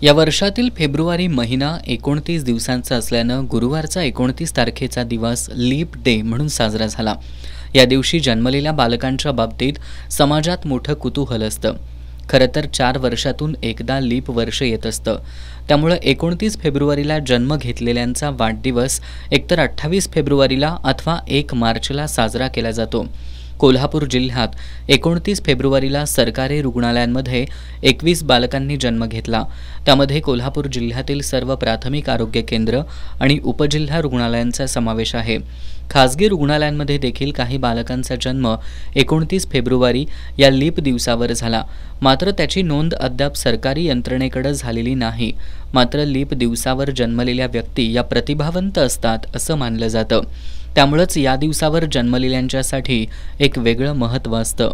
या वर्षातील फेब्रुवारी महिना 29 दिवसांचा असल्यानं गुरुवारचा 29 तारखेचा दिवस लीप डे म्हणून साजरा झाला। या दिवशी जन्मलेल्या बालकांच्या बाबतीत समाजात मोठं कुतूहल असतं। खरं तर 4 वर्षातून एकदा लीप वर्ष येत असतं। त्यामुळे 29 फेब्रुवारीला जन्म घेतलेल्यांचा वाढदिवस एकतर 28 फेब्रुवारीला अथवा 1 मार्चला साजरा केला जातो। कोल्हापूर जिल्ह्यात 29 फेब्रुवारीला सरकारी रुग्णालयांमध्ये 21 बालकांनी जन्म घेतला। त्यामध्ये कोल्हापूर जिल्ह्यातील सर्व प्राथमिक आरोग्य केंद्र आणि उपजिल्हा रुग्णालयांचा समावेश आहे। खासगी रुग्णालयांमध्ये देखील काही बालकांचा जन्म 29 फेब्रुवारी या लीप दिवसावर झाला। मात्र त्याची नोंद अद्याप सरकारी यंत्रणेकडे झालेली नाही। मात्र लीप दिवसावर जन्मलेल्या व्यक्ती या प्रतिभावंत असतात असं मानलं जातं। त्यामुळेच या दिवसावर जन्मलेल्यांच्यासाठी एक वेगळं महत्त्व असतं।